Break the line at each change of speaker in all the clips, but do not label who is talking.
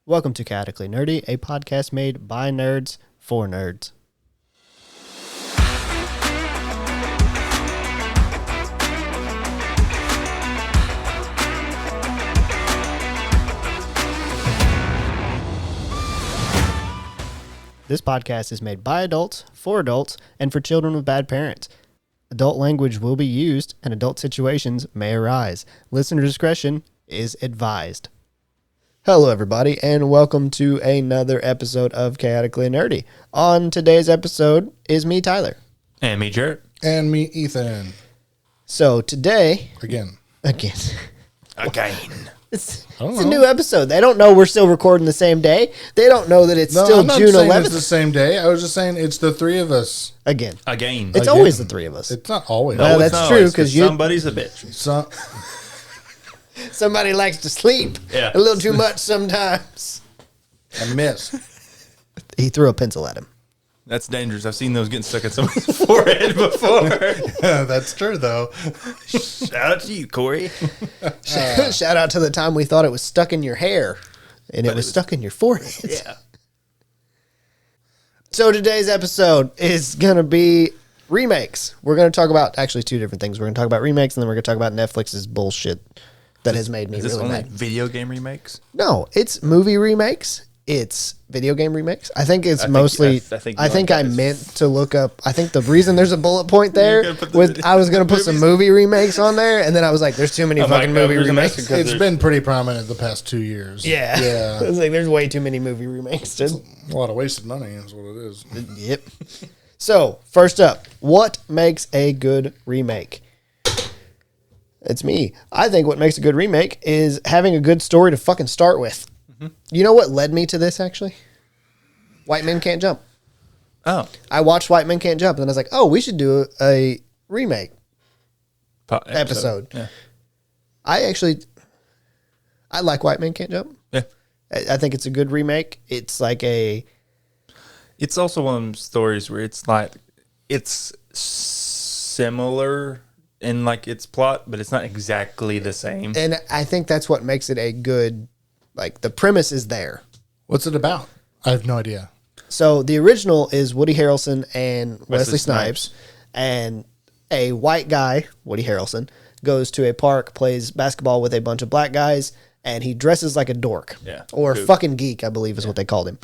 Welcome to Chaotically Nerdy, a podcast made by nerds for nerds. This podcast is made by adults, for adults, and for children with bad parents. Adult language will be used, and adult situations may arise. Listener discretion is advised. Hello, everybody, and welcome to another episode of Chaotically Nerdy. On today's episode is me, Tyler.
And me, Jarrett.
And me, Ethan.
So today...
Again.
It's a new episode. They don't know we're still recording the same day. They don't know that it's still
I'm not
June
saying
11th.
It's the same day. I was just saying it's the three of us.
Again. It's
Again.
always the three of us.
It's not always.
No, that's true, because
somebody's a bitch.
Somebody likes to sleep
Yeah.
a little too much sometimes.
I miss.
He threw a pencil at him.
That's dangerous. I've seen those getting stuck in somebody's forehead before.
That's true, though.
Shout out to you, Corey.
Shout out to the time we thought it was stuck in your hair, and it was stuck in your forehead.
Yeah.
So today's episode is going to be remakes. We're going to talk about actually two different things. We're going to talk about remakes, and then we're going to talk about Netflix's bullshit that has made me
Is this
really
only
mad.
video game remakes?
No, it's movie remakes. It's video game remakes. I think it's
I think-
mostly.
I think
I meant to look up. I think the reason there's a bullet point there
gonna put the
was
video-
I was going to put some movie remakes on there, and then I was like, "There's too many fucking movie remakes."
It's been pretty prominent the past 2 years.
Yeah,
Yeah.
I was like, "There's way too many movie remakes." Dude.
A lot of wasted money is what it is.
Yep. So first up, what makes a good remake? It's me. I think what makes a good remake is having a good story to fucking start with. You know what led me to this, actually? White Men Can't Jump.
Oh.
I watched White Men Can't Jump, and then I was like, oh, we should do a remake episode.
Yeah.
I like White Men Can't Jump.
Yeah.
I think it's a good remake. It's like
It's also one of them stories where it's like, it's similar in like its plot, but it's not exactly the same.
and I think that's what makes it a good, like, the premise is there.
What's it about? I have no idea.
So the original is Woody Harrelson and Wesley Snipes,
Snipes.
and a white guy, Woody Harrelson, goes to a park, plays basketball with a bunch of black guys, and he dresses like a dork.
Yeah.
Or
Dude.
fucking geek, I believe is what they called him.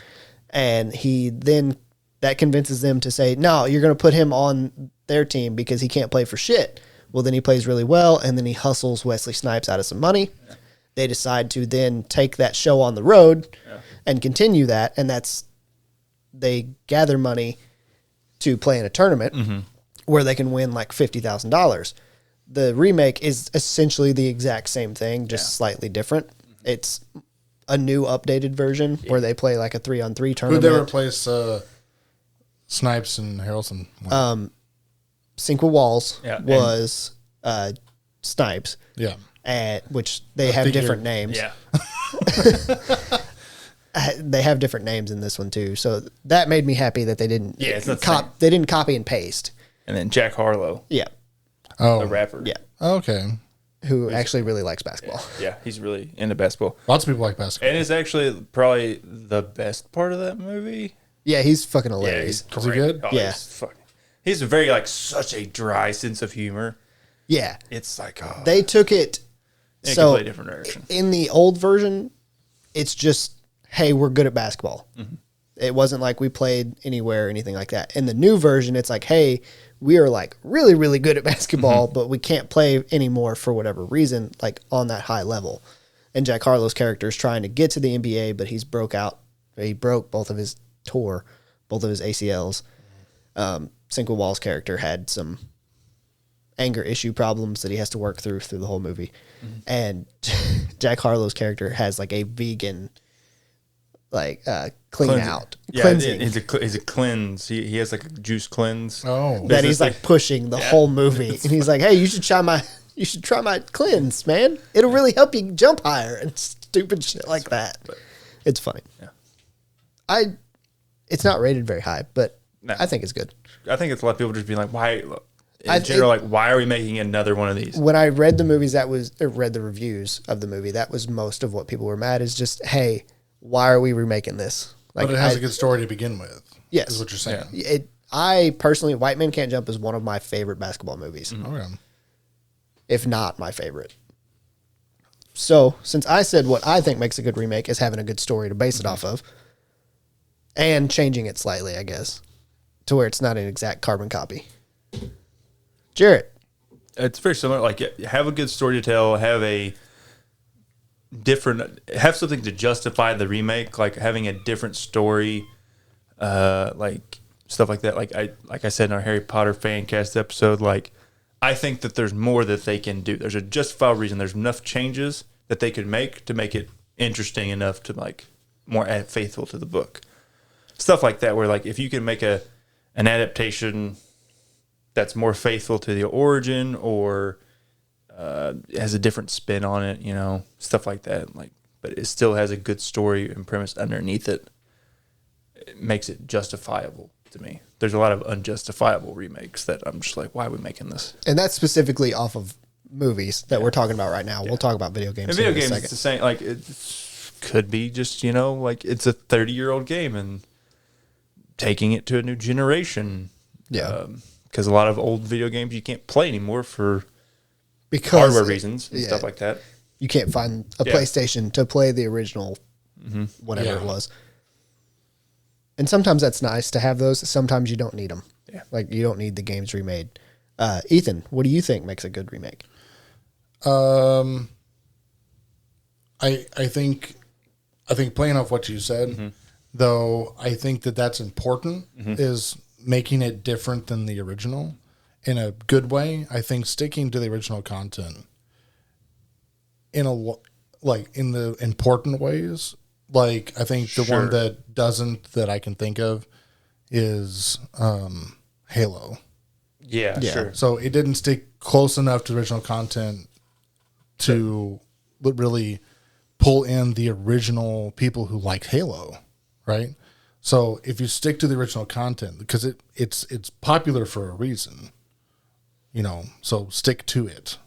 And that convinces them to say, no, you're going to put him on their team because he can't play for shit. Well, then he plays really well, and then he hustles Wesley Snipes out of some money. Yeah. They decide to then take that show on the road and continue that, and they gather money to play in a tournament where they can win like $50,000. The remake is essentially the exact same thing, just slightly different. It's a new updated version where they play like a 3-on-3 tournament.
Who'd they replace Snipes and Harrelson with?
Cinque Walls
Yeah,
was Snipes,
Yeah.
which they have
figured.
different names.
Yeah.
They have different names in this one too, so that made me happy that they didn't.
Yeah, it's not the same.
They didn't copy and paste.
And then Jack Harlow,
Yeah,
Oh.
the rapper.
yeah,
Okay.
who actually really likes basketball.
Yeah, he's really into basketball.
Lots of people like basketball.
And it's actually probably the best part of that movie.
Yeah, he's fucking
Yeah,
hilarious.
he's
Is he
great.
good?
Oh,
Yeah.
He's very like such a dry sense of humor.
Yeah,
It's like
they took it.
in a
So
completely different direction.
in the old version, it's just, hey, we're good at basketball. It wasn't like we played anywhere or anything like that. In the new version, it's like, hey, we are like really, really good at basketball, but we can't play anymore for whatever reason, like on that high level. And Jack Harlow's character is trying to get to the NBA, but he broke both of his ACLs. Cinque Wall's character had some anger issue problems that he has to work through the whole movie. And Jack Harlow's character has like a vegan, like cleansing
He's a cleanse. He has like a juice cleanse.
Oh.
that he's like pushing the whole movie. And he's like, hey, you should try my cleanse, man. It'll really help you jump higher and stupid shit like that. It's funny.
Yeah.
It's not rated very high, but
No.
I think it's good.
I think it's a lot of people just being like, why? In general, like, why are we making another one of these?
When I read the reviews of the movie, that was most of what people were mad is just, hey, why are we remaking this? Like,
But it has a good story to begin with.
Yes.
Is what you're saying.
I personally, White Men Can't Jump is one of my favorite basketball movies,
Okay.
if not my favorite. So, since I said what I think makes a good remake is having a good story to base it off of, and changing it slightly, I guess, to where it's not an exact carbon copy. Jarrett.
It's very similar. Like, have a good story to tell. Have something to justify the remake. Like having a different story, like stuff like that. Like I said in our Harry Potter fan cast episode. Like, I think that there's more that they can do. There's a justifiable reason. There's enough changes that they could make it interesting enough to like more faithful to the book. Stuff like that. Where like if you can make an adaptation that's more faithful to the origin or has a different spin on it, stuff like that. Like, but it still has a good story and premise underneath it. It makes it justifiable to me. There's a lot of unjustifiable remakes that I'm just like, why are we making this?
And that's specifically off of movies that we're talking about right now. We'll talk about video games.
And video games, it's the same. Like, it could be just, like it's a 30-year-old game and taking it to a new generation.
Yeah.
Because a lot of old video games you can't play anymore for
because
hardware reasons and stuff like that.
You can't find a PlayStation to play the original, whatever it was. And sometimes that's nice to have those. Sometimes you don't need them. Yeah. Like, you don't need the games remade. Ethan, what do you think makes a good remake?
I think playing off what you said, though, I think that's important is making it different than the original in a good way. I think sticking to the original content in the important ways. Like, I think the one that doesn't, that I can think of, is Halo.
Yeah, sure.
So it didn't stick close enough to the original content to really pull in the original people who liked Halo, right? So if you stick to the original content, because it's popular for a reason, so stick to it.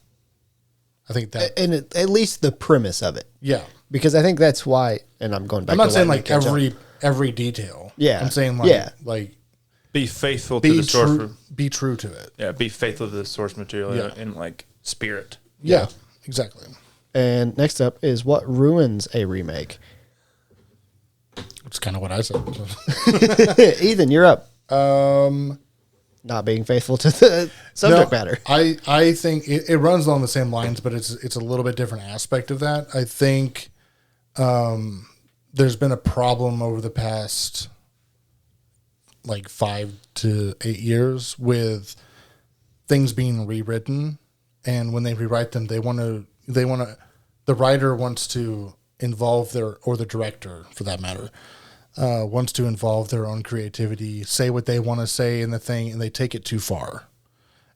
I think that,
and at least the premise of it.
Yeah.
Because I think that's why, and I'm going back.
I'm not saying like every detail.
Yeah.
I'm saying like
be faithful to the source.
Be true to it.
Yeah, be faithful to the source material in like spirit.
Yeah, exactly.
And next up is what ruins a remake.
It's kind of what I said.
Ethan, you're up. Not being faithful to the subject matter.
I think it runs along the same lines, but it's a little bit different aspect of that. I think there's been a problem over the past like 5 to 8 years with things being rewritten, and when they rewrite them, they want to the writer wants to involve the director for that matter wants to involve their own creativity, say what they want to say in the thing, and they take it too far.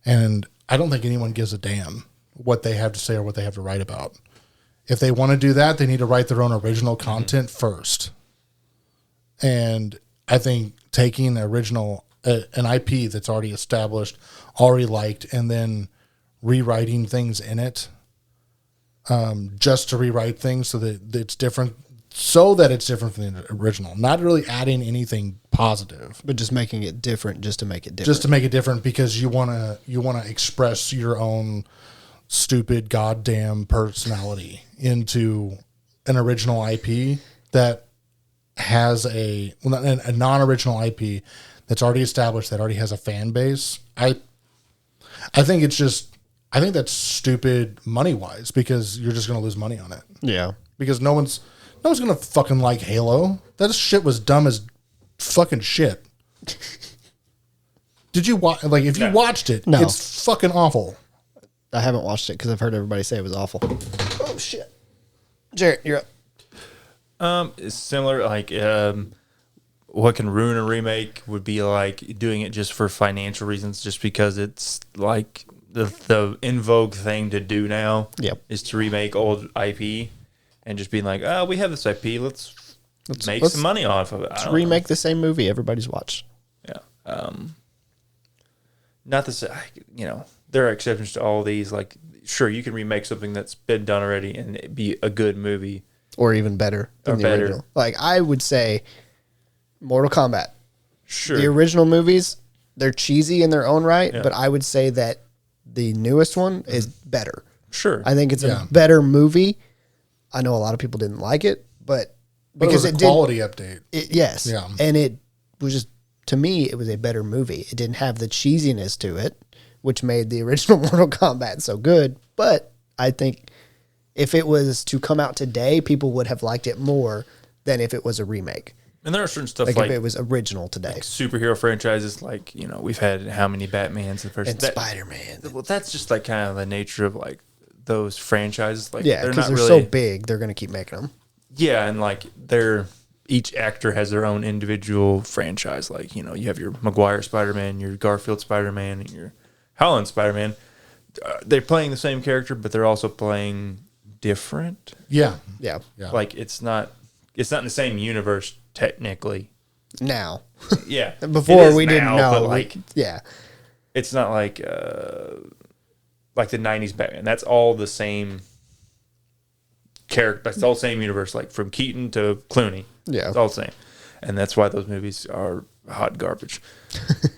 And I don't think anyone gives a damn what they have to say or what they have to write about. If they want to do that, they need to write their own original content first. And I think taking an IP that's already established, already liked, and then rewriting things in it, just to rewrite things so that it's different from the original. Not really adding anything positive,
but just making it different, just to make it different.
Just to make it different because you wanna express your own stupid goddamn personality into an original IP that has a non-original IP that's already established, that already has a fan base. I think that's stupid money-wise, because you're just going to lose money on it.
Yeah.
Because no one's going to fucking like Halo. That shit was dumb as fucking shit. Did you watch? Like, if you watched it, it's fucking awful.
I haven't watched it because I've heard everybody say it was awful. Oh, shit. Jarrett, you're up.
It's similar. Like, what can ruin a remake would be like doing it just for financial reasons, just because it's like the in vogue thing to do now.
Yep.
Is to remake old IP and just being like, oh, we have this IP, let's make some money off of it.
Let's remake the same movie everybody's watched.
Yeah. Not to say, there are exceptions to all these. Like, sure, you can remake something that's been done already and it be a good movie.
or even better than the original. Like I would say, Mortal Kombat.
Sure.
The original movies, they're cheesy in their own right, but I would say that the newest one is better.
Sure.
I think it's a better movie. I know a lot of people didn't like it, but because
it was a quality update.
Yes.
Yeah.
And it was just, to me, it was a better movie. It didn't have the cheesiness to it, which made the original Mortal Kombat so good. But I think if it was to come out today, people would have liked it more than if it was a remake.
And there are certain stuff
Like
like
if it was original today.
superhero franchises, like, you know, we've had how many Batmans the first
And Spider-Man.
Well, that's just like kind of the nature of like those franchises. Like,
Yeah, because they're so big, they're going to keep making them.
Yeah, and like each actor has their own individual franchise. Like, you know, you have your Maguire Spider-Man, your Garfield Spider-Man, and your Holland Spider-Man. They're playing the same character, but they're also playing different.
Yeah.
Yeah.
Like it's not in the same universe technically.
Now.
Yeah.
Before we didn't know.
But like,
yeah.
it's not like the 90s Batman. That's all the same character. That's all the same universe, like from Keaton to Clooney.
Yeah.
It's all the same. And that's why those movies are hot garbage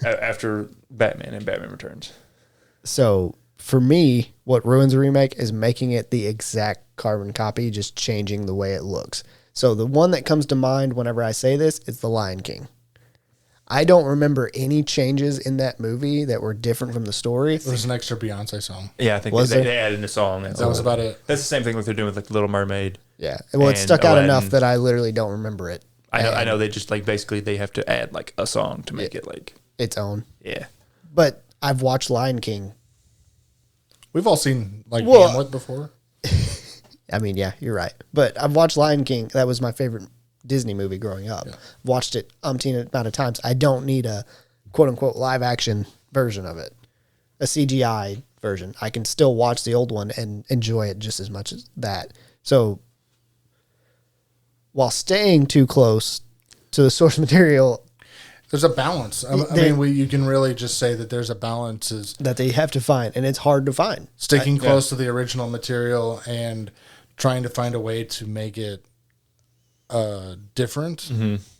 after Batman and Batman Returns.
So for me, what ruins a remake is making it the exact carbon copy, just changing the way it looks. So the one that comes to mind whenever I say this is The Lion King. I don't remember any changes in that movie that were different from the story.
There was an extra Beyonce song.
Yeah, I think they added a song.
That was about it.
That's the same thing what they're doing with like Little Mermaid.
Yeah. Well, it stuck out enough that I literally don't remember it.
I know they just like basically they have to add like a song to make it like
its own.
Yeah.
But I've watched Lion King.
We've all seen like Hamlet before.
I mean, yeah, you're right. But I've watched Lion King. That was my favorite Disney movie growing up. Yeah. Watched it umpteen amount of times. I don't need a quote unquote live action version of it, a CGI version. I can still watch the old one and enjoy it just as much as that. So while staying too close to the source material,
there's a balance. I mean, you can really just say that there's a balance
that they have to find, and it's hard to find.
Sticking close to the original material and trying to find a way to make it different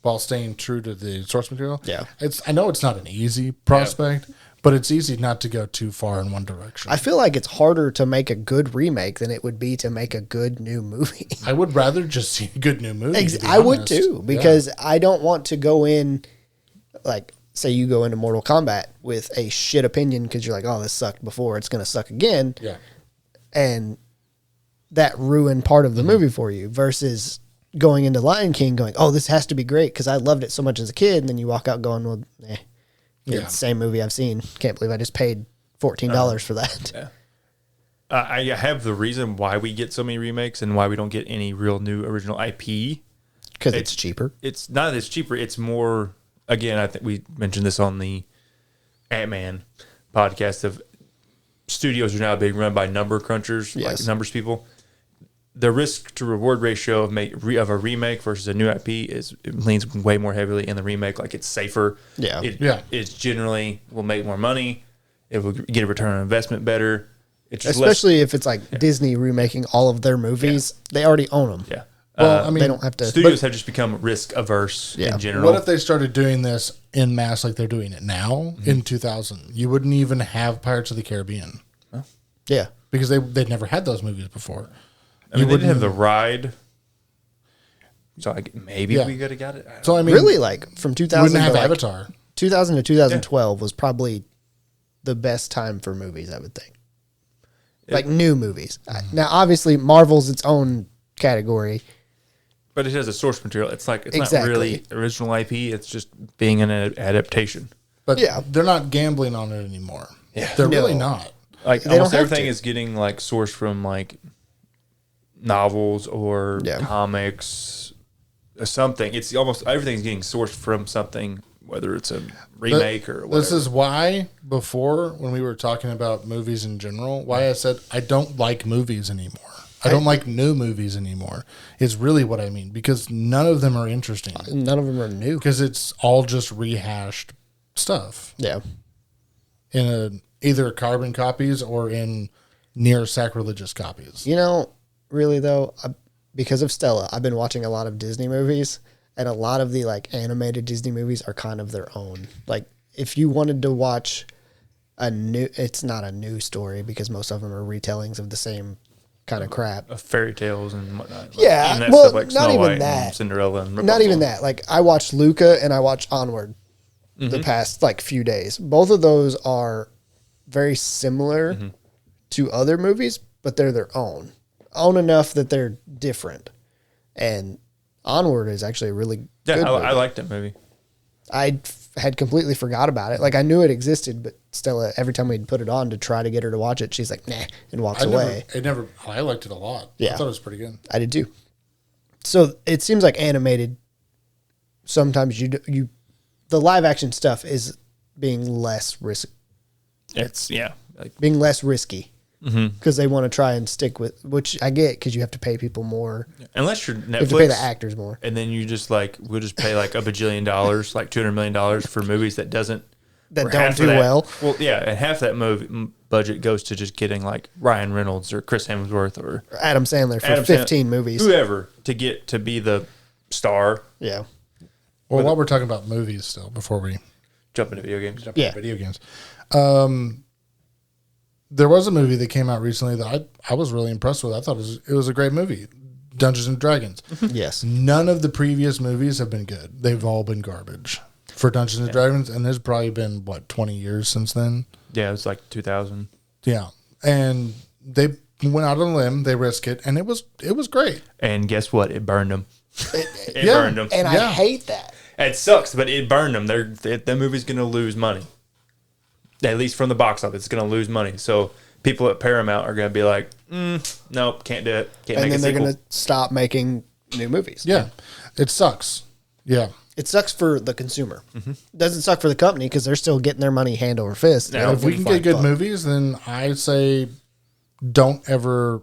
while staying true to the source material.
Yeah.
I know it's not an easy prospect, but it's easy not to go too far in one direction.
I feel like it's harder to make a good remake than it would be to make a good new movie.
I would rather just see a good new movie.
I would too, because I don't want to go in, like, say you go into Mortal Kombat with a shit opinion because you're like, oh, this sucked before, it's going to suck again.
Yeah.
And that ruined part of the movie for you versus going into Lion King going, oh, this has to be great because I loved it so much as a kid. And then you walk out going, well, it's the same movie I've seen. Can't believe I just paid $14 for that.
Yeah. I have the reason why we get so many remakes and why we don't get any real new original IP.
Because it's cheaper.
It's not that it's cheaper. It's more, again, I think we mentioned this on the Ant-Man podcast of studios are now being run by number crunchers, like numbers people. The risk to reward ratio of a remake versus a new IP it leans way more heavily in the remake. Like it's safer.
Yeah.
It's generally will make more money. It will get a return on investment better. It's just
especially if it's like Disney remaking all of their movies. They already own them.
Yeah.
Well, I mean,
they don't have to.
Studios have just become risk averse in general.
What if they started doing this in mass like they're doing it now in 2000? You wouldn't even have Pirates of the Caribbean.
Huh?
Yeah.
Because they'd never had those movies before.
I mean, they didn't have the ride. So maybe we could have got it.
So I mean,
really, like from 2000
wouldn't have
to
Avatar.
2000 to 2012 was probably the best time for movies, I would think. Like new movies. Now, obviously, Marvel's its own category.
But it has a source material. It's like it's not really original IP. It's just being an adaptation.
But they're not gambling on it anymore.
Yeah,
they're really not.
Like almost everything is getting like sourced from like novels or comics or something. It's almost everything's getting sourced from something, whether it's a remake or whatever.
This is why before when we were talking about movies in general, why I said I don't like movies anymore. I don't like new movies anymore. Is really what I mean because none of them are interesting.
None of them are new
because it's all just rehashed stuff.
Yeah,
in either carbon copies or in near sacrilegious copies.
You know, really though, because of Stella, I've been watching a lot of Disney movies, and a lot of the like animated Disney movies are kind of their own. Like if you wanted to watch it's not a new story because most of them are retellings of the same kind of crap.
Of fairy tales and whatnot. Like,
Yeah,
even that
well,
stuff like
not
Snow
even
White
that.
and Cinderella and
Not
Rapunzel.
even that. Like I watched Luca and I watched Onward the past like few days. Both of those are very similar to other movies, but they're their own enough that they're different. And Onward is actually a really
Yeah,
good movie.
I liked that movie.
I had completely forgot about it. Like I knew it existed, but Stella, every time we'd put it on to try to get her to watch it, she's like, nah, and walks away.
I liked it a lot.
Yeah.
I thought it was pretty good.
I did too. So it seems like animated. Sometimes the live action stuff is being less
It's like
being less risky because they want to try and stick with, which I get because you have to pay people more.
unless you're
You have to pay the
Netflix,
actors more.
and then you just like we'll just pay like $1 bajillion, like $200 million for movies that doesn't
That
or
don't
half
do
of that-
well.
Well, yeah, and half that budget goes to just getting like Ryan Reynolds or Chris Hemsworth or
Adam Sandler for
Adam
15
Sandler,
movies.
whoever to get to be the star.
Yeah.
Well, while we're talking about movies still, before we
Jump into video games.
jump
Yeah.
into video games, there was a movie that came out recently that I was really impressed with. I thought it was a great movie, Dungeons and Dragons.
Yes.
None of the previous movies have been good. They've all been garbage for Dungeons and Dragons, and there's probably been 20 years since then.
Yeah, it was like 2000.
Yeah, and they went out on a limb. They risked it, and it was great.
And guess what? It burned them. It
yeah.
burned them.
And I
Yeah.
hate that.
It sucks, but it burned them. The movie's going to lose money. At least from the box office, it's going to lose money. So people at Paramount are going to be like, nope, can't do it. Can't
And
make
then
a
they're
sequel.
going to stop making new movies.
Yeah, it sucks. Yeah,
It sucks for the consumer. Doesn't suck for the company because they're still getting their money hand over fist.
Now,
They
if
don't
we
give
can
a
get good
fuck.
movies, then I say don't ever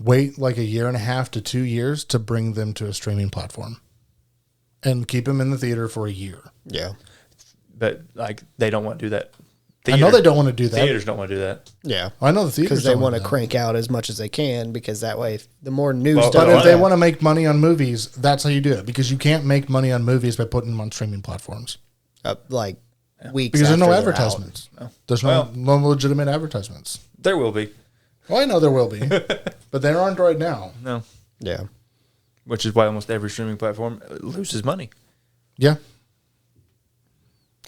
wait like a year and a half to 2 years to bring them to a streaming platform, and keep them in the theater for a year.
Yeah.
But like they don't want to do that.
I know they don't want to do that.
Theaters don't want to do that.
Yeah.
I know the theaters
Because they
don't
want to
do that.
crank out as much as they can because that way, the more new
Well,
stuff.
But if
But
they
yeah.
want to make money on movies, that's how you do it. Because you can't make money on movies by putting them on streaming platforms.
Like weeks
Because there's no
after they're
advertisements.
No.
There's
Well-
no legitimate advertisements.
There will be.
Well, I know there will be, but there aren't right now.
No.
out. Yeah.
Which is why almost every streaming platform loses money.
Yeah,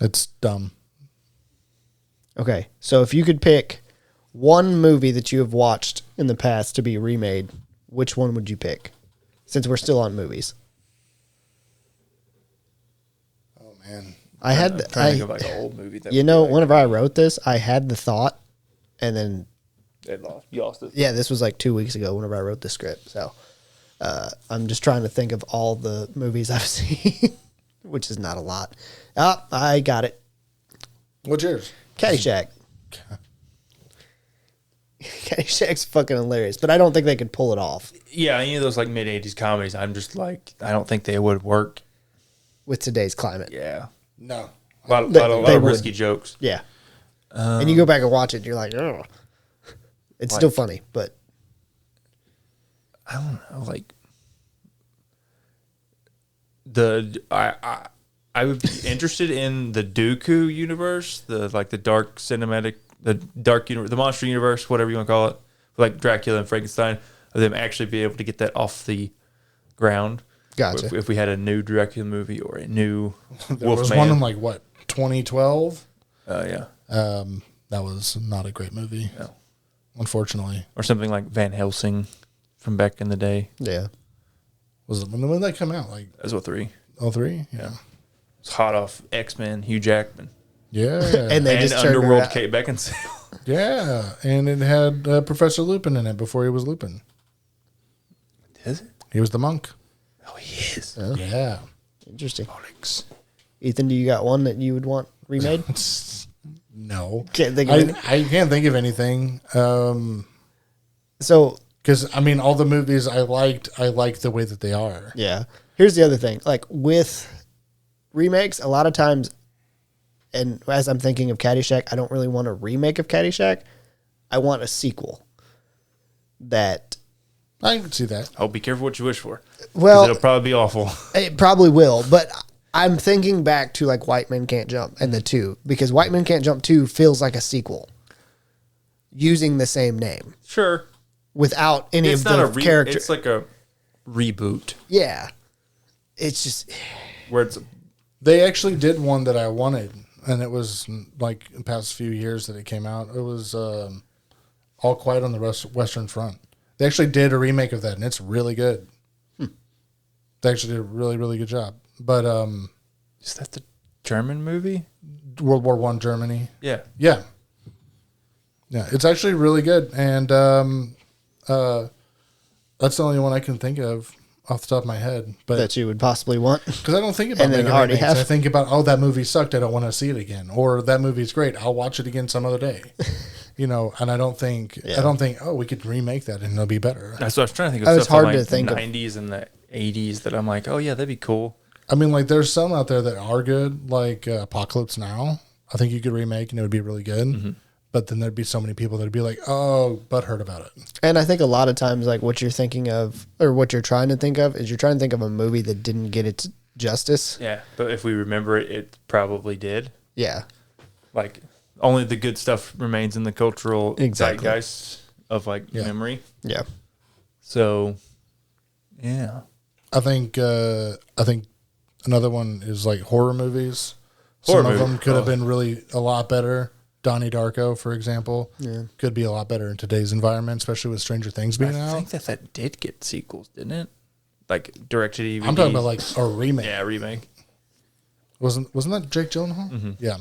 it's dumb.
Okay. So if you could pick one movie that you have watched in the past to be remade, which one would you pick? Since we're still on movies.
Oh man,
I had,
I'm trying to think of like an old movie. That
you know, whenever I wrote this, I had the thought and then
you lost it.
yeah, this was like 2 weeks ago whenever I wrote the script. So I'm just trying to think of all the movies I've seen, which is not a lot. I got it.
what's yours?
Caddyshack. Caddyshack's fucking hilarious, but I don't think they could pull it off
Yeah, any of those like mid '80s comedies, I'm just like, I don't think they would work.
with today's climate.
Yeah,
No,
a lot
They
of
would.
risky jokes.
Yeah. And you go back and watch it, and you're like, oh. It's still funny, but
I don't know, like I would be interested in the Dooku universe, the dark cinematic, the dark universe, the monster universe, whatever you want to call it, like Dracula and Frankenstein. Of them actually be able to get that off the ground.
Gotcha.
If we had a new Dracula movie or a new
there was
Wolfman.
one in like 2012.
Yeah,
That was not a great movie.
No.
Unfortunately,
or something like Van Helsing from back in the day.
yeah.
was it when did that come out? Like
That's what 3.
03? Yeah,
It's hot off X-Men, Hugh Jackman,
yeah,
And they
and
just turned
Underworld
around.
Kate Beckinsale.
yeah. And it had Professor Lupin in it before he was Lupin.
Is it?
He was the monk.
Oh, he is.
Yeah.
Interesting. Ethan, do you got one that you would want remade?
No,
Can't think of any.
I can't think of anything.
So,
Because I mean, all the movies I liked the way that they are.
yeah. Here's the other thing. Like with remakes, a lot of times, and as I'm thinking of Caddyshack, I don't really want a remake of Caddyshack. I want a sequel that
I can see that.
Oh, be careful what you wish for. 'Cause
Well,
it'll probably be awful.
it probably will, but I'm thinking back to like White Men Can't Jump and the 2, because White Men Can't Jump 2 feels like a sequel using the same name
Sure.
without any
It's
of
not
the
a
characters.
It's like a reboot
Yeah. It's just,
where it's
They actually did one that I wanted, and it was like in the past few years that it came out. It was All Quiet on the Western Front. They actually did a remake of that, and it's really good. They actually did a really, really good job. But
is that the German movie?
World War One Germany.
Yeah.
Yeah. Yeah, it's actually really good. And that's the only one I can think of off the top of my head. But
that you would possibly want.
because I don't think about
And then
making
already
remakes.
have.
I think about, oh, that movie sucked. I don't want to see it again. Or that movie's great. I'll watch it again some other day. And I don't think, oh, we could remake that and it'll be better.
That's what I was trying to think
Oh,
of.
it's
Stuff from
hard to
like
think
the
of.
90s and the 80s that I'm like, oh yeah, that'd be cool.
I mean, like, there's some out there that are good, like Apocalypse Now. I think you could remake and it would be really good.
Mm-hmm.
But then there'd be so many people that'd be like, oh, but heard about it.
And I think a lot of times, like, what you're thinking of, or what you're trying to think of, is you're trying to think of a movie that didn't get its justice.
Yeah, but if we remember it, it probably did.
Yeah.
Like, only the good stuff remains in the cultural
Exactly.
zeitgeist of like memory.
Yeah.
So, yeah.
I think another one is like horror movies.
Horror
Some of
movie.
them could have been really a lot better. Donnie Darko, for example, could be a lot better in today's environment, especially with Stranger Things being
I
out.
think that did get sequels, didn't it? Like direct to DVD.
I'm talking about like a remake.
Yeah, remake.
Wasn't that Jake Gyllenhaal?
Mm-hmm.
Yeah.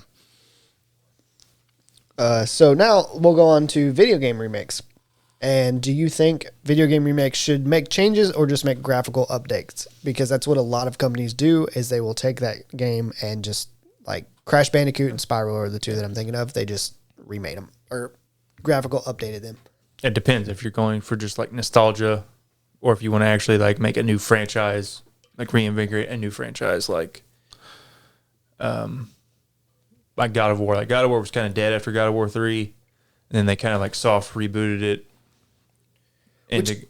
So now we'll go on to video game remakes. And do you think video game remakes should make changes or just make graphical updates? Because that's what a lot of companies do, is they will take that game and just, like, Crash Bandicoot and Spyro are the two that I'm thinking of. They just remade them or graphical updated them.
It depends if you're going for just like nostalgia, or if you want to actually like make a new franchise, like reinvigorate a new franchise, like God of War. Like God of War was kind of dead after God of War 3, and then they kind of like soft rebooted it. And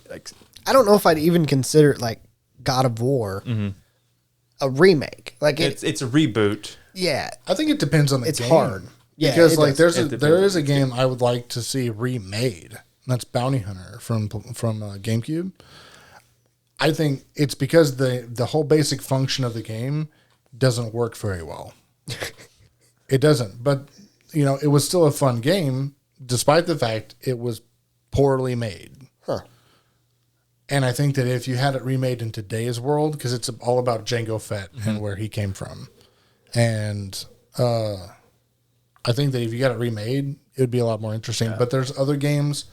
like,
I don't know if I'd even consider it like God of War a remake. Like
it's a reboot.
yeah,
I think it depends on the
it's
game.
hard. Yeah,
because
it
like
does.
there is a game I would like to see remade. And that's Bounty Hunter from GameCube. I think it's because the whole basic function of the game doesn't work very well. It doesn't, but it was still a fun game, despite the fact it was poorly made.
Huh.
And I think that if you had it remade in today's world, because it's all about Jango Fett and where he came from, and I think that if you got it remade, it would be a lot more interesting. But there's other games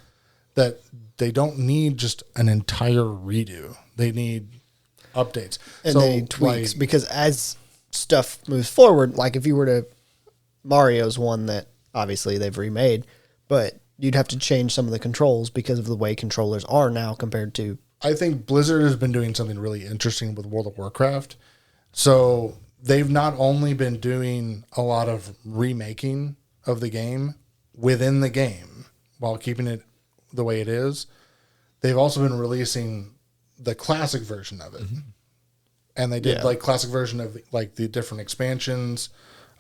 that they don't need just an entire redo. They need updates.
And they need tweaks, because as stuff moves forward, like if you were to, Mario's one that obviously they've remade, but you'd have to change some of the controls because of the way controllers are now compared to.
I think Blizzard has been doing something really interesting with World of Warcraft. So they've not only been doing a lot of remaking of the game within the game while keeping it the way it is, they've also been releasing the classic version of it. And they did like classic version of like the different expansions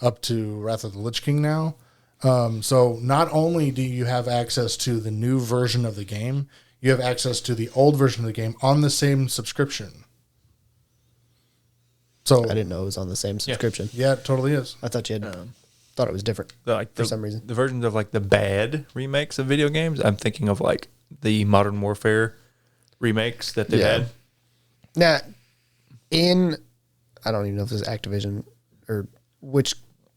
up to Wrath of the Lich King now. So not only do you have access to the new version of the game, you have access to the old version of the game on the same subscription. So
I didn't know it was on the same subscription.
yeah, it totally is.
I thought you had thought it was different for some reason.
The versions of like the bad remakes of video games, I'm thinking of like the Modern Warfare remakes that they've had.
Now, I don't even know if this is Activision or which.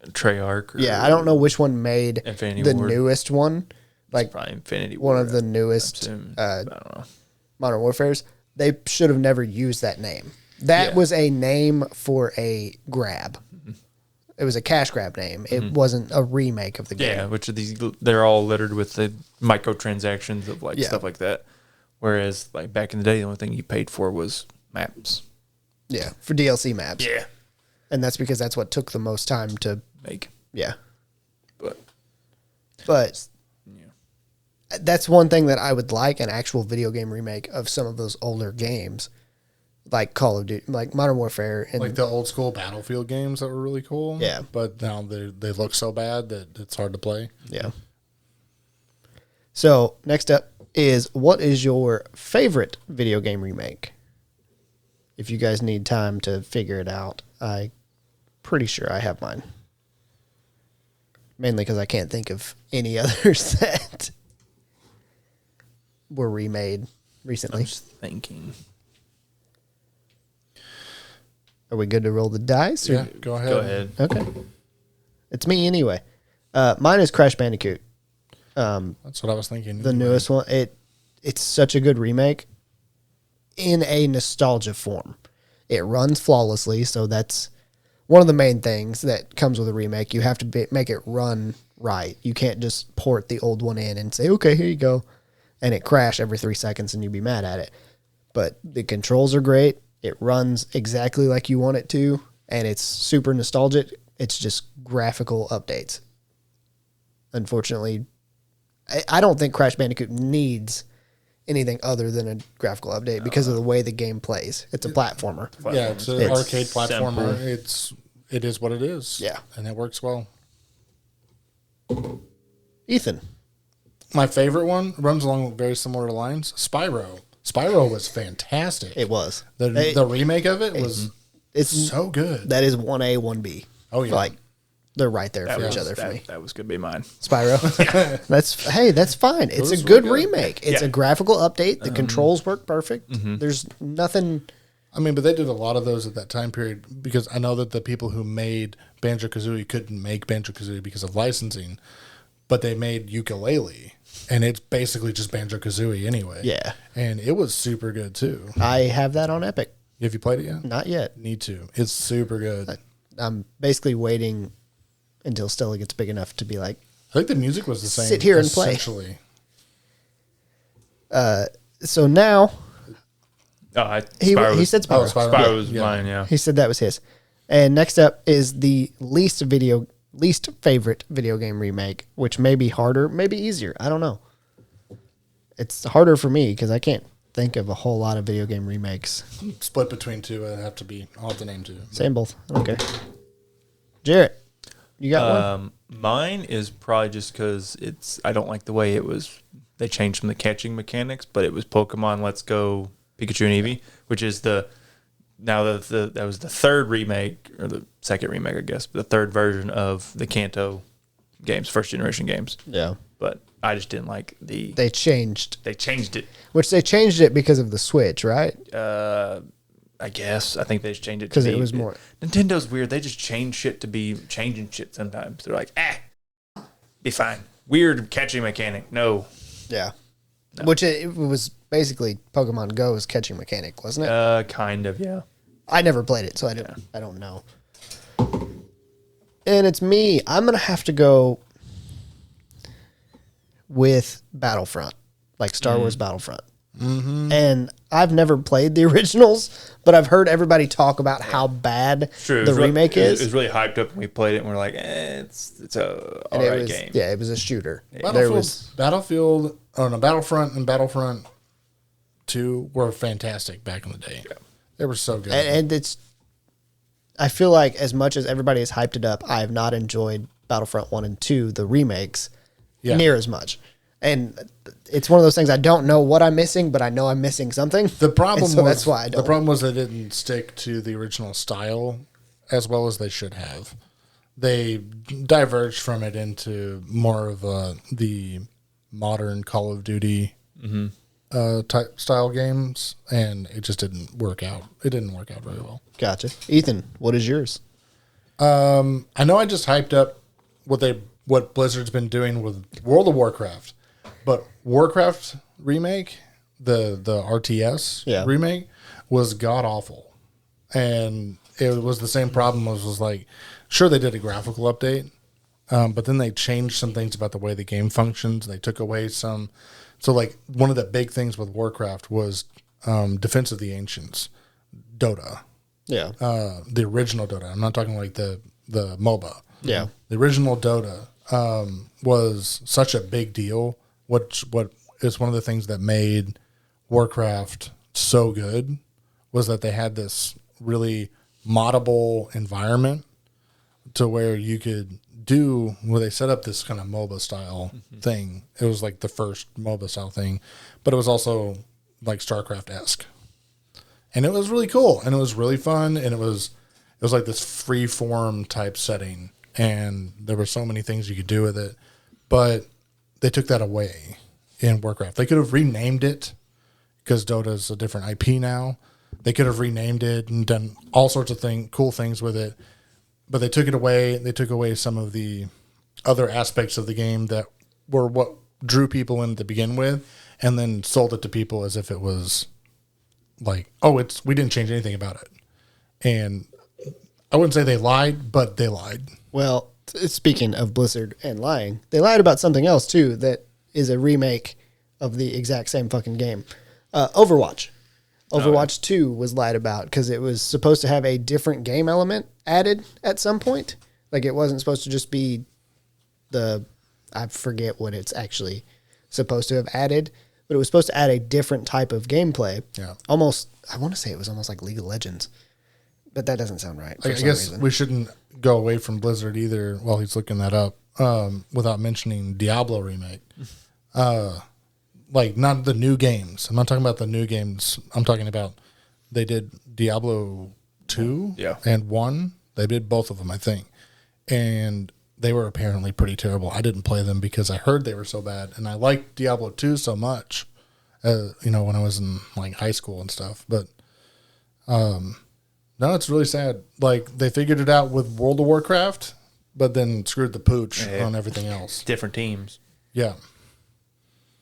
Treyarch.
I don't know which one made
Infinity
the
Ward.
newest one. Like
Probably Infinity
one
Ward,
of the newest
I don't know.
Modern Warfares. They should have never used that name. That was a name for a grab. It was a cash grab name. It wasn't a remake of the game.
Yeah, which of these, they're all littered with the microtransactions of like stuff like that. Whereas like back in the day, the only thing you paid for was maps.
Yeah, for DLC maps.
Yeah.
And that's because that's what took the most time to
Make.
yeah.
But
But that's one thing that I would like, an actual video game remake of some of those older games, like Call of Duty, like Modern Warfare, and
Like the old school Battlefield games that were really cool.
Yeah.
But now they look so bad that it's hard to play.
yeah. So next up is, what is your favorite video game remake? If you guys need time to figure it out, I'm pretty sure I have mine. Mainly because I can't think of any others that were remade recently.
I'm just thinking.
Are we good to roll the dice? or-
Yeah, go ahead.
Go ahead.
Okay. It's me anyway. Mine is Crash Bandicoot.
That's what I was thinking.
The newest one. It's such a good remake in a nostalgia form. It runs flawlessly, so that's one of the main things that comes with a remake. You have to make it run right. You can't just port the old one in and say, okay, here you go, and it crash every 3 seconds and you'd be mad at it. But the controls are great. It runs exactly like you want it to, and it's super nostalgic. It's just graphical updates. Unfortunately, I don't think Crash Bandicoot needs anything other than a graphical update because of the way the game plays. It's a platformer.
Yeah, it's an
It's
arcade platformer.
simple.
It is what it is.
Yeah.
And it works well.
Ethan.
My favorite one runs along very similar lines. Spyro. Spyro was fantastic.
It was.
The remake of it was
It's
so good.
that is 1A, 1B.
Oh, yeah.
Like they're right there for
was,
each other for me.
that was going to be mine.
Spyro. That's fine. It's a
was
good
really good.
remake. It's
Yeah.
a graphical update. The controls work perfect. There's nothing.
I mean, but they did a lot of those at that time period because I know that the people who made Banjo-Kazooie couldn't make Banjo-Kazooie because of licensing, but they made Ukulele, and it's basically just Banjo-Kazooie anyway.
Yeah.
And it was super good, too.
I have that on Epic.
Have you played it yet?
Not yet.
Need to. It's super good.
I'm basically waiting until Stella gets big enough to be like,
I think the music was the same.
Sit here and play.
Essentially.
so now he
Spyro
said Spyro.
Oh, Spyro.
Spyro was
Yeah.
mine, yeah.
He said that was his. And next up is the least favorite video game remake, which may be harder, maybe easier. I don't know. It's harder for me because I can't think of a whole lot of video game remakes.
Split between two. I'll have to name two.
Same both. Okay. Jarrett, you got one?
Mine is probably just because I don't like the way they changed from the catching mechanics, but it was Pokemon Let's Go Pikachu and Eevee, which is that was the third remake, or the second remake, I guess, but the third version of the Kanto games, first generation games.
Yeah.
But I just didn't like
They changed,
they changed it.
which they changed it because of the Switch, right?
I guess. I think they just changed it
Because
to
it
be-
was more.
Nintendo weird. They just change shit to be changing shit sometimes. They're like, be fine. Weird catching mechanic. No.
Yeah. Which it was basically Pokemon Go's catching mechanic, wasn't it?
Kind of, yeah.
I never played it, so I don't know. And it's me. I'm gonna have to go with Battlefront, like Star Wars Battlefront. Mm-hmm. And I've never played the originals, but I've heard everybody talk about how bad
True.
the remake
It
is.
was really hyped up when we played it, and we're like, it's a
And
alright
it was,
game.
yeah, it was a shooter.
Battlefront and Battlefront 2 were fantastic back in the day.
Yeah.
They were so good.
And it's, I feel like as much as everybody has hyped it up, I have not enjoyed Battlefront 1 and 2, the remakes, near as much. And it's one of those things I don't know what I'm missing, but I know I'm missing something.
The problem
And so
was
that's why I don't.
the problem was they didn't stick to the original style as well as they should have. They diverged from it into more of the modern Call of Duty type style games, and it just didn't work out. It didn't work out very well.
Gotcha. Ethan, what is yours?
I know I just hyped up what Blizzard's been doing with World of Warcraft, but Warcraft remake, the RTS remake, was god awful, and it was the same problem. Was like, sure they did a graphical update, but then they changed some things about the way the game functions. They took away some. So like one of the big things with Warcraft was Defense of the Ancients, Dota.
Yeah.
The original Dota. I'm not talking like the MOBA.
Yeah.
The original Dota was such a big deal what is one of the things that made Warcraft so good was that they had this really moddable environment to where you could do where they set up this kind of MOBA style thing. It was like the first MOBA style thing, but it was also like StarCraft-esque. And it was really cool and it was really fun and it was like this free form type setting and there were so many things you could do with it. But they took that away in Warcraft. They could have renamed it because Dota's a different IP now. They could have renamed it and done all sorts of cool things with it. But they took it away. They took away some of the other aspects of the game that were what drew people in to begin with, and then sold it to people as if it was like, oh, we didn't change anything about it. And I wouldn't say they lied, but they lied.
Well, speaking of Blizzard and lying, they lied about something else too that is a remake of the exact same fucking game. Overwatch. Overwatch 2 was lied about because it was supposed to have a different game element added at some point. Like it wasn't supposed to just be I forget what it's actually supposed to have added, but it was supposed to add a different type of gameplay.
Yeah.
Almost, I want to say it was almost like League of Legends, but that doesn't sound right.
I guess we shouldn't go away from Blizzard either while he's looking that up without mentioning Diablo remake. Like not the new games. I'm not talking about the new games. I'm talking about they did Diablo 2 and 1. They did both of them, I think. And they were apparently pretty terrible. I didn't play them because I heard they were so bad. And I liked Diablo 2 so much, when I was in like high school and stuff. But no, it's really sad. Like they figured it out with World of Warcraft, but then screwed the pooch on everything else.
Different teams.
Yeah.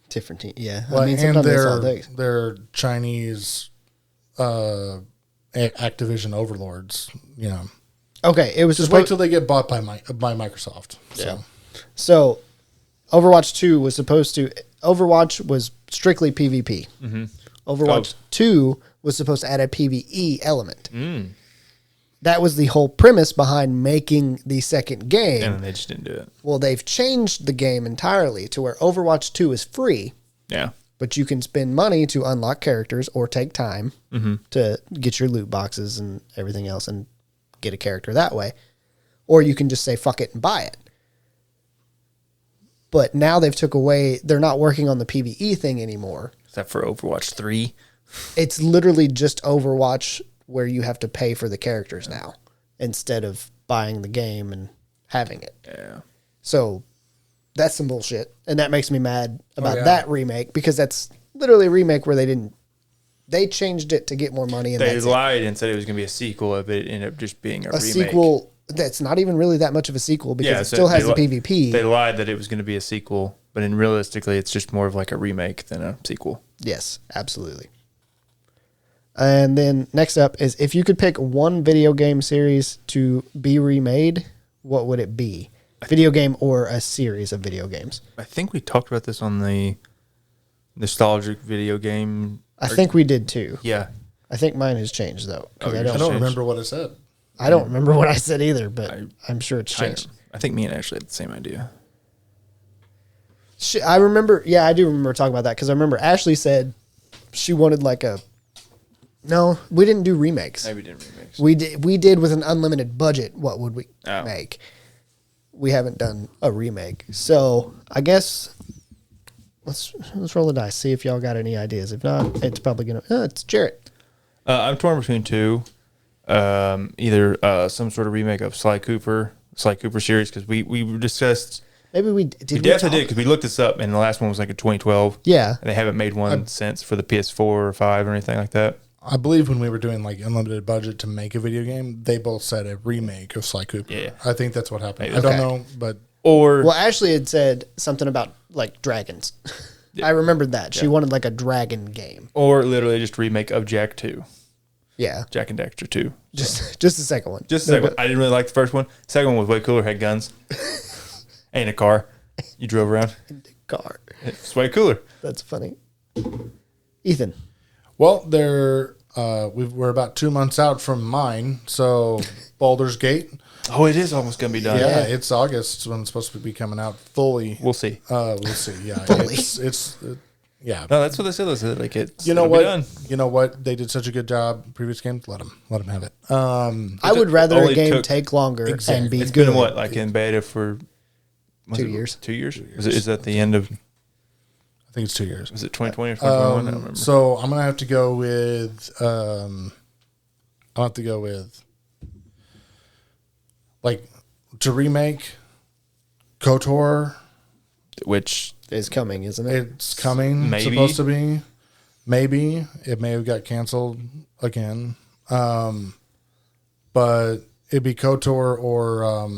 Different team. Yeah.
Well,
I mean,
and
sometimes that's all it takes.
they're Chinese Activision overlords,
Okay. It was
Just wait till they get bought by Microsoft.
Yeah. So Overwatch 2 was Overwatch was strictly PvP. Mm-hmm. Overwatch 2 was supposed to add a PvE element. That was the whole premise behind making the second game.
And they just didn't do it.
Well, they've changed the game entirely to where Overwatch 2 is free.
Yeah.
But you can spend money to unlock characters or take time to get your loot boxes and everything else and get a character that way. Or you can just say fuck it and buy it. But now they're not working on the PvE thing anymore.
Is that for Overwatch 3?
It's literally just Overwatch where you have to pay for the characters now instead of buying the game and having it.
Yeah.
So that's some bullshit. And that makes me mad about that remake because that's literally a remake where they changed it to get more money. And
they lied and said it was going to be a sequel, but it ended up just being a remake.
Sequel that's not even really that much of a sequel because it still has the PvP.
They lied that it was going to be a sequel, but realistically, it's just more of like a remake than a sequel.
Yes, absolutely. And then next up is if you could pick one video game series to be remade, what would it be? A video game or a series of video games?
I think we talked about this on the nostalgic video game.
I think we did too.
Yeah.
I think mine has changed though.
I don't remember what it said.
I don't remember what I said either, but I'm sure it's changed.
I think me and Ashley had the same idea.
I remember, I do remember talking about that because I remember Ashley said she wanted no, we didn't do remakes.
Maybe we didn't remakes.
We did with an unlimited budget. What would we make? We haven't done a remake. So I guess let's roll the dice, see if y'all got any ideas. If not, it's probably it's Jarrett.
I'm torn between two. Either some sort of remake of Sly Cooper series, because we discussed.
Maybe we
definitely did, because we looked this up, and the last one was like a 2012.
Yeah,
and they haven't made one since for the PS4 or 5 or anything like that.
I believe when we were doing like unlimited budget to make a video game, they both said a remake of Sly Cooper. Yeah, I think that's what happened. Maybe. I don't know, but
Ashley had said something about like dragons. I remembered that she wanted like a dragon game,
or literally just remake of Jak 2.
Yeah,
Jak and Daxter 2.
Just the second one.
Just the second one. I didn't really like the first one. The second one was way cooler. Had guns and a car. You drove around.
Car.
It's way cooler.
That's funny. Ethan.
Well, we're about 2 months out from mine, so Baldur's Gate.
Oh, it is almost gonna be done.
Yeah, it's August when it's supposed to be coming out fully.
We'll see.
We'll see. Yeah,
Fully.
Yeah.
No, that's what they said. They said like it's.
You know
it'll be
what?
done.
You know what? They did such a good job. Previous games, let them have it.
I would rather a
only
game
took-
take longer and be
It's
good.
been what, like in beta for
2 years.
2 years? Is that the end of?
I think it's 2 years.
Was it 2020 or 2021? I don't remember.
So I'm gonna have to go with. I'll have to go with. Like, to remake KOTOR.
Which
Is coming, isn't it?
It's coming.
Maybe.
Supposed to be. Maybe it may have got canceled again. But it'd be KOTOR or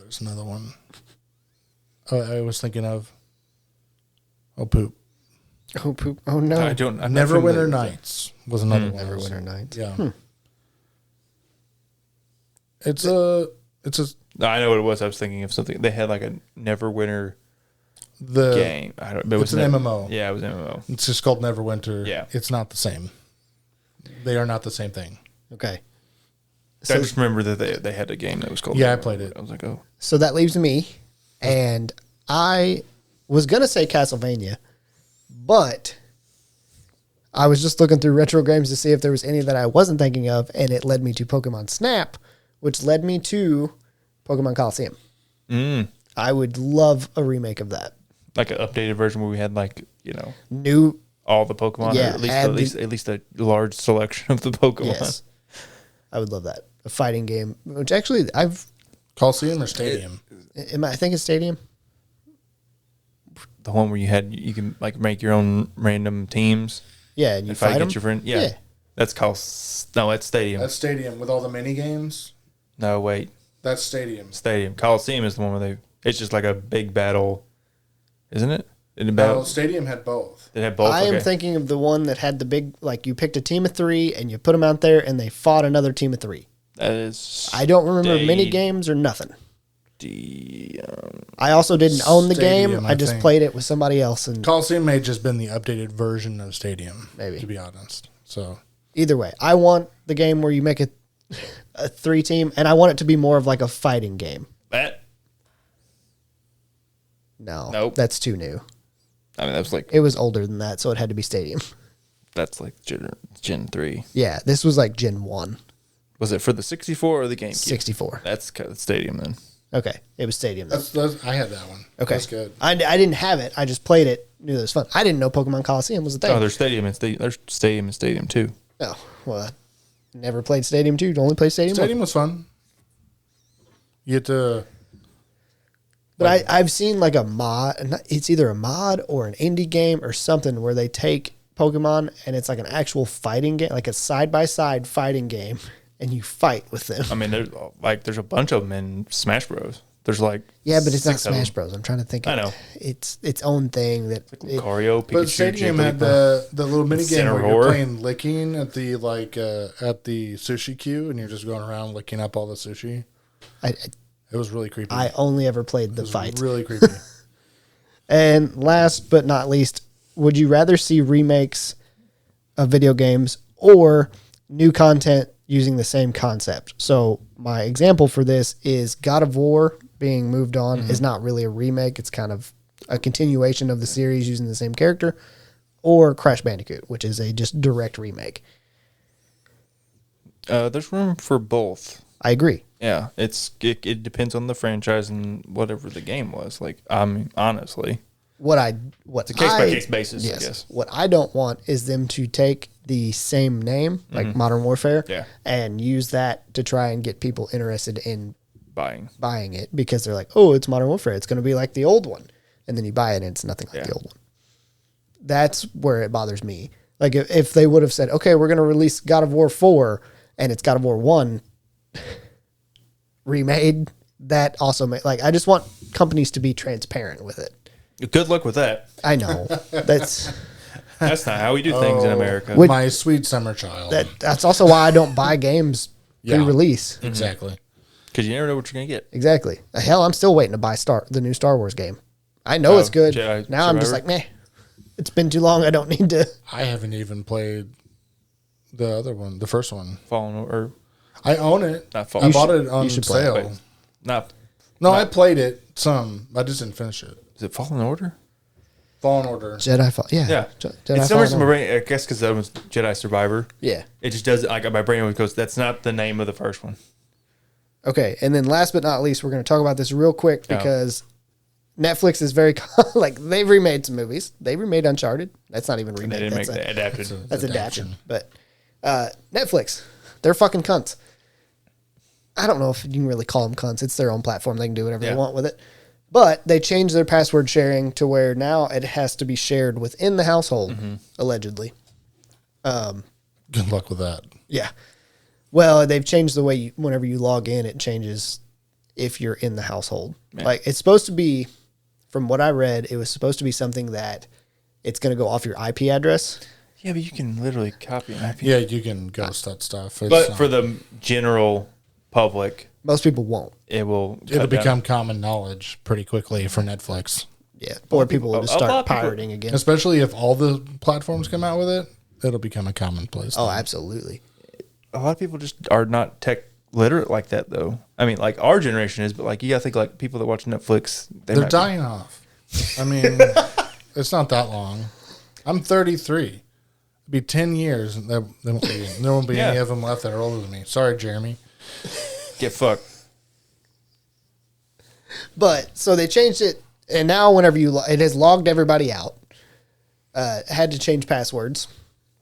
there's another one. I was thinking of. Oh poop!
Oh poop! Oh no!
I don't. I'm not familiar
Neverwinter
with that.
Nights was another one.
Neverwinter Nights.
Yeah. It's a
No, I know what it was. I was thinking of something. They had like a Neverwinter
the
game. I don't. It
It's
was
an MMO.
Yeah, it was MMO.
It's just called Neverwinter.
Yeah.
It's not the same. They are not the same thing.
Okay.
I
So,
just remember that they had a game that was called.
Yeah, I
Neverwinter.
played it.
I was like, oh,
so that leaves me, and I was gonna say Castlevania, but I was just looking through retro games to see if there was any that I wasn't thinking of, and it led me to Pokemon Snap, which led me to Pokemon Coliseum. I would love a remake of that.
like an updated version where we had like
New,
all the Pokemon, or
Yeah,
at least a large selection of the Pokemon.
yes, I would love that. A fighting game, which actually
Coliseum or Stadium?
I think it's Stadium.
The one where you can like make your own random teams
Yeah, and you
and fight
fight them.
against your friend. Yeah. That's called no, it's Stadium.
That's Stadium with all the mini games.
No, wait,
That's Stadium.
Stadium. Coliseum is the one where it's just like a big battle, isn't it? In the
No,
battle,
Stadium had both.
they had both.
I am
Okay.
thinking of the one that had the big, like you picked a team of 3 and you put them out there and they fought another team of 3.
That is.
I don't remember mini games or nothing. I also didn't own the
Stadium,
game.
I
I just
think.
played it with somebody else. And
Coliseum may have just been the updated version of Stadium.
Maybe.
To be honest. So
either way, I want the game where you make a 3 team, and I want it to be more of like a fighting game.
That.
No,
Nope.
that's too new.
I mean, that was like
It was older than that, so it had to be Stadium.
that's like Gen 3.
Yeah, this was like Gen 1,
Was it for the 64 or the GameCube?
64.
That's Stadium then.
Okay, it was Stadium then.
that's I had that one.
Okay,
That's good.
I didn't have it. I just played it. Knew it was fun. I didn't know Pokemon Coliseum was a thing.
Oh, there's Stadium and there's Stadium and Stadium too.
Oh, well, I never played Stadium 2. Only played Stadium 1.
Stadium was fun. You get to
But I've seen like a mod. It's either a mod or an indie game or something where they take Pokemon and it's like an actual fighting game, like a side-by-side fighting game, and you fight with them.
I mean, there's a bunch of them in Smash Bros. There's like
Yeah, but it's not
6 of
Smash
them.
Bros. I'm trying to think.
I know.
It's its own thing that
Lucario, Pikachu,
But Stadium had
Jigglypuff.
the little mini game where
Incineroar.
you're playing licking at the at the sushi queue and you're just going around licking up all the sushi. It was really creepy.
I only ever played the
it was
fights.
really creepy.
And last but not least, would you rather see remakes of video games or new content using the same concept? So my example for this is God of War being moved on is not really a remake. It's kind of a continuation of the series using the same character, or Crash Bandicoot, which is a just direct remake.
There's room for both.
I agree.
Yeah, it depends on the franchise and whatever the game was. Like, I mean, honestly,
It's
a case by case basis.
Yes.
I guess.
What I don't want is them to take the same name, like Modern Warfare,
Yeah.
and use that to try and get people interested in
Buying.
it because they're like, oh, it's Modern Warfare. It's going to be like the old one. And then you buy it and it's nothing like the old one. That's where it bothers me. Like if they would have said, okay, we're going to release God of War 4 and it's God of War 1 remade, that also like, I just want companies to be transparent with it.
Good luck with that.
I know that's
That's not how we do things in America.
Which-
My sweet summer child.
that's also why I don't buy games
Yeah.
pre-release.
Exactly.
Because you never know what you're gonna get.
Exactly. Hell, I'm still waiting to buy the new Star Wars game. I know it's good.
Jedi
Now I'm just
Survivor?
like, meh. It's been too long. I don't need to.
I haven't even played the other one, the first one.
Fallen or
I own it.
Not
I bought it on
you should play
sale.
it.
Not.
No, I played it some. I just didn't finish it.
Is it Fallen Order?
Fallen Order.
Jedi Fall. Yeah.
Yeah.
Jedi
It's
Fallen
somewhere in my
Order.
brain. I guess because that was Jedi Survivor.
Yeah.
It just does. Like my brain always goes. That's not the name of the first one.
Okay. And then last but not least, we're going to talk about this real quick because Netflix is very, like, they've remade some movies. They remade Uncharted. That's not even
They
remade.
didn't make
That's
the adapted.
That's
Adaptation.
adaptation. But Netflix, they're fucking cunts. I don't know if you can really call them cunts. It's their own platform. They can do whatever they want with it. But they changed their password sharing to where now it has to be shared within the household, allegedly.
Good luck with that.
Yeah. Well, they've changed the way whenever you log in, it changes if you're in the household.
Yeah.
Like, it's supposed to be, from what I read, it was supposed to be something that it's going to go off your IP address.
Yeah, but you can literally copy an IP.
Yeah, you can ghost that stuff. It's
But
not-
for the general public,
Most people won't.
it will.
it'll
cut down.
become common knowledge pretty quickly for Netflix.
Yeah. Or people will just
a lot
start
of people-
pirating again.
Especially if all the platforms come out with it, it'll become a commonplace.
Oh, absolutely.
A lot of people just are not tech literate like that, though. I mean, like our generation is, but like you gotta think like people that watch Netflix,
They're
might be-
dying off. I mean, it's not that long. I'm 33. It'll be 10 years, and there won't be
Yeah.
any of them left that are older than me. Sorry, Jeremy.
get fucked.
But so they changed it, and now whenever it has logged everybody out. Had to change passwords,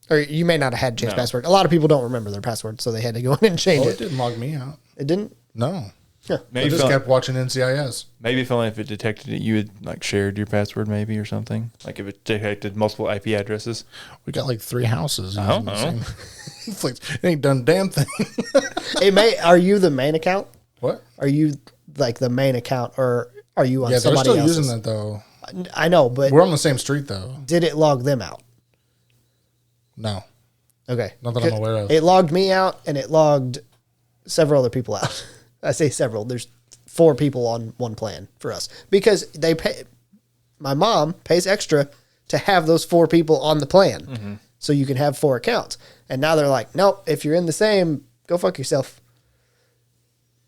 or you may not have had to change password. A lot of people don't remember their password, so they had to go in and change
Oh,
it.
it didn't log me out.
It didn't.
No. I
Maybe
just
if,
kept watching NCIS.
maybe if only if it detected it, you had like shared your password, maybe or something. Like if it detected multiple IP addresses.
We got like 3 houses.
I don't
using the
know.
same- Netflix. It ain't done a damn thing.
Are you the main account?
What?
Are you like the main account, or are you on
Yeah, they're
somebody
still
else's?
using that though.
I know, but
We're on the same street though.
did it log them out?
No.
Okay.
Not that I'm aware of.
It logged me out, and it logged several other people out. I say several. There's 4 people on one plan for us because they pay. My mom pays extra to have those 4 people on the plan, so you can have 4 accounts. And now they're like, nope. If you're in the same, go fuck yourself.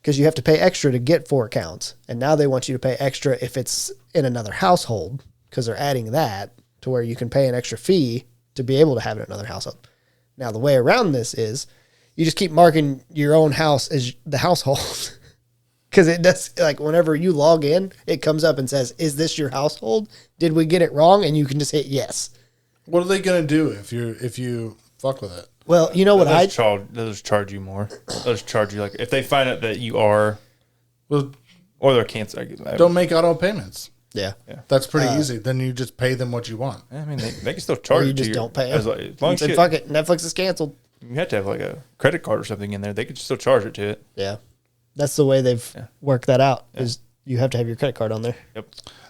Because you have to pay extra to get 4 accounts, and now they want you to pay extra if it's in another household because they're adding that to where you can pay an extra fee to be able to have it in another household. Now, the way around this is you just keep marking your own house as the household because it does, like, whenever you log in, it comes up and says, is this your household? Did we get it wrong? And you can just hit yes.
What are they gonna do if you fuck with it?
Well, you know what
They'll just charge you more. They'll just charge you like if they find out that you are,
Well,
or they're canceling.
don't make auto payments.
Yeah.
That's pretty easy. Then you just pay them what you want.
I mean, they can still charge.
Or you
it to
just don't pay
as,
them.
like, as long
You
as
said,
you,
fuck it. Netflix is canceled.
you have to have like a credit card or something in there. They could still charge it to it.
Yeah. That's the way they've worked that out is you have to have your credit card on there.
Yep.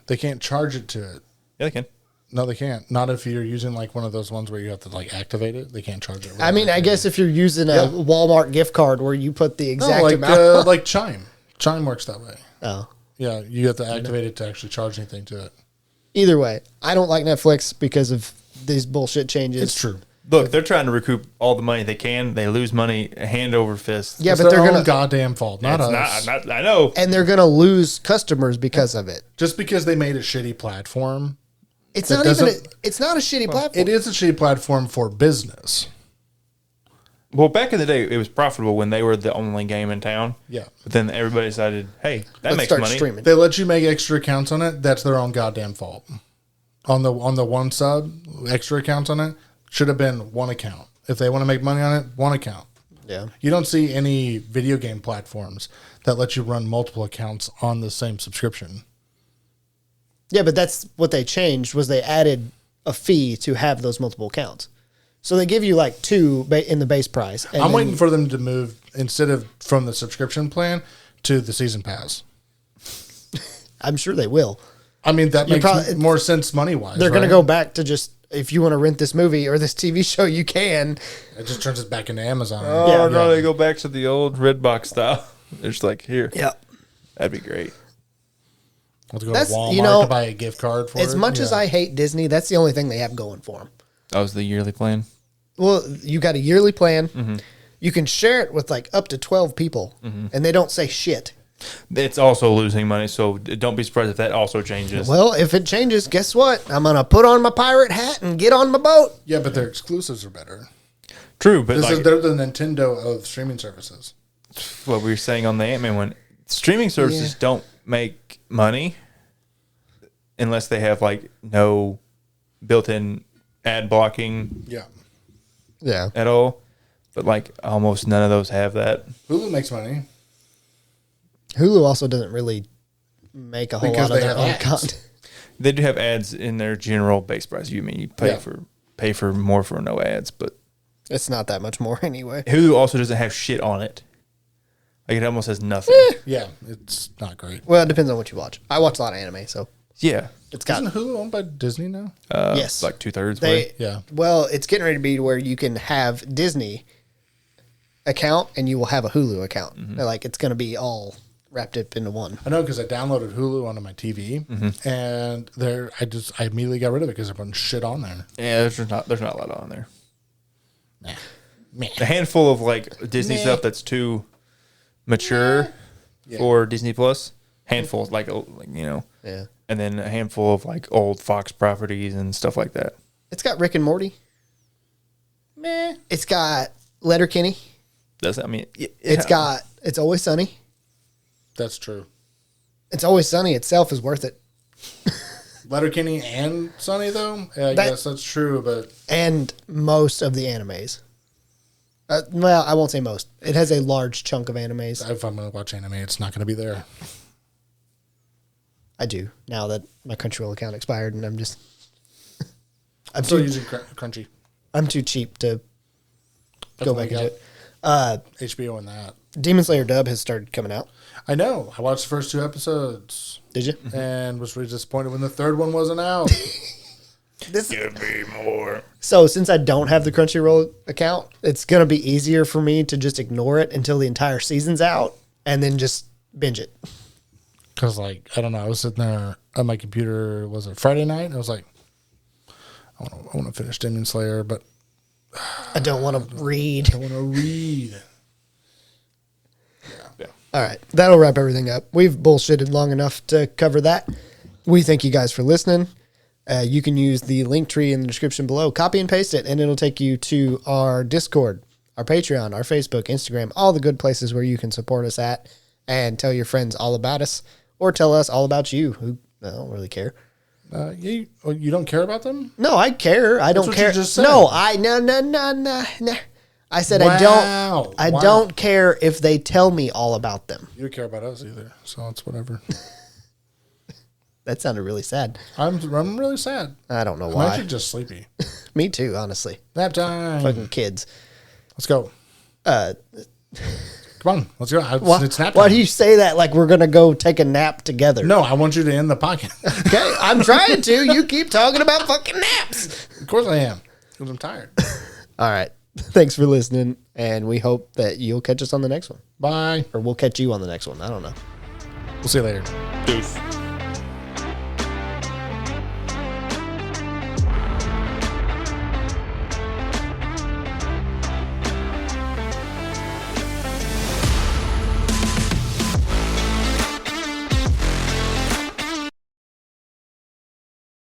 They can't charge it to it.
Yeah, they can.
No, they can't. Not if you're using like one of those ones where you have to like activate it. They can't charge it.
I mean, I guess if you're using a Walmart gift card where you put the
no,
exact
like
amount.
like Chime. Chime works that way.
Oh.
Yeah, you have to activate it to actually charge anything to it.
Either way, I don't like Netflix because of these bullshit changes.
It's true.
Look, they're trying to recoup all the money they can. They lose money hand over fist.
Yeah,
It's
but
their
they're
own
gonna
goddamn fault, not
It's
us.
not, I know.
and they're gonna lose customers because of it.
Just because they made a shitty platform,
It's
That
not even.
doesn't-
It's not a shitty platform.
it is a shitty platform for business.
Well, back in the day, it was profitable when they were the only game in town.
Yeah.
But then everybody decided, hey, that
Let's
makes
start
money.
streaming.
They let you make extra accounts on it. That's their own goddamn fault. On the one sub, extra accounts on it should have been one account. If they want to make money on it, one account.
Yeah.
You don't see any video game platforms that let you run multiple accounts on the same subscription.
Yeah, but that's what they changed was they added a fee to have those multiple accounts. So they give you like 2 in the base price. And
I'm
then-
waiting for them to move instead of from the subscription plan to the season pass.
I'm sure they will.
I mean, that makes
probably-
more sense money wise.
They're going to go back to just if you want to rent this movie or this TV show, you can.
It just turns it back into Amazon.
Oh,
Yeah.
no, they go back to the old Redbox style. They're just like, here.
Yeah.
That'd be great.
Have to go
That's-
to Walmart
you know,
to buy a gift card for it.
As much as
Yeah.
I hate Disney, that's the only thing they have going for them.
That was the yearly plan.
Well, you got a yearly plan. You can share it with like up to 12 people, and they don't say shit.
It's also losing money, so don't be surprised if that also changes.
Well, if it changes, guess what? I'm gonna put on my pirate hat and get on my boat.
Yeah, but their exclusives are better.
True, but
They're the Nintendo of streaming services.
what we were saying on the Ant-Man one, streaming services don't make money unless they have like no built-in ad blocking
Yeah.
at all. But like almost none of those have that.
Hulu makes money.
Hulu also doesn't really make a whole
Because
lot of
they
their
have
own
ads.
content.
They do have ads in their general base price. You mean you pay for more for no ads, but
It's not that much more anyway.
Hulu also doesn't have shit on it. Like it almost has nothing.
Yeah, it's not great.
Well, it depends on what you watch. I watch a lot of anime, so
Yeah,
it's got
Isn't Hulu owned by Disney now?
yes,
like 2/3.
they.
Yeah.
Well, it's getting ready to be to where you can have Disney account and you will have a Hulu account. They're like it's going to be all wrapped up into one.
I know because I downloaded Hulu onto my TV, and I immediately got rid of it because everyone's shit on there.
Yeah, there's not a lot on there.
Meh.
A handful of like Disney stuff that's too mature for Disney Plus. Handfuls, like
Yeah,
and then a handful of like old Fox properties and stuff like that.
it's got Rick and Morty. Meh. It's got Letterkenny.
Does I mean
It's Always Sunny.
That's true.
It's Always Sunny itself is worth it.
Letterkenny and Sunny though. Yeah, I guess that's true, but
And most of the animes. Well, I won't say most. It has a large chunk of animes.
if I'm going to watch anime, it's not going to be there.
I do now that my Crunchyroll account expired, and I'm
Still using Crunchy,
I'm too cheap to
That's
go
what
back
I
into it.
HBO and that.
Demon Slayer dub has started coming out.
I know. I watched the first 2 episodes
Did you?
and was really disappointed when the third one wasn't out.
give me more.
So since I don't have the Crunchyroll account, it's gonna be easier for me to just ignore it until the entire season's out, and then just binge it.
Because, like, I don't know. I was sitting there on my computer, was it Friday night? And I was like, I want to finish Demon Slayer, but
I don't want to read.
I want to read.
Yeah.
All right, that'll wrap everything up. We've bullshitted long enough to cover that. We thank you guys for listening. You can use the link tree in the description below, copy and paste it, and it'll take you to our Discord, our Patreon, our Facebook, Instagram, all the good places where you can support us at and tell your friends all about us or tell us all about you, who I don't really care.
You don't care about them?
No, I care. I don't
what
care.
you just said.
No. I said I don't care if they tell me all about them.
You don't care about us either, so it's whatever.
That sounded really sad.
I'm really sad.
I don't know
I'm
why.
actually just sleepy.
Me too, honestly.
Nap time.
Fucking kids.
Let's go. Come on, let's go. It's nap time.
Why do you say that like we're gonna go take a nap together?
No, I want you to end the podcast.
Okay, I'm trying to. You keep talking about fucking naps.
Of course I am, because I'm tired.
All right. Thanks for listening, and we hope that you'll catch us on the next one.
Bye.
Or we'll catch you on the next one. I don't know.
We'll see you later.
Deuce.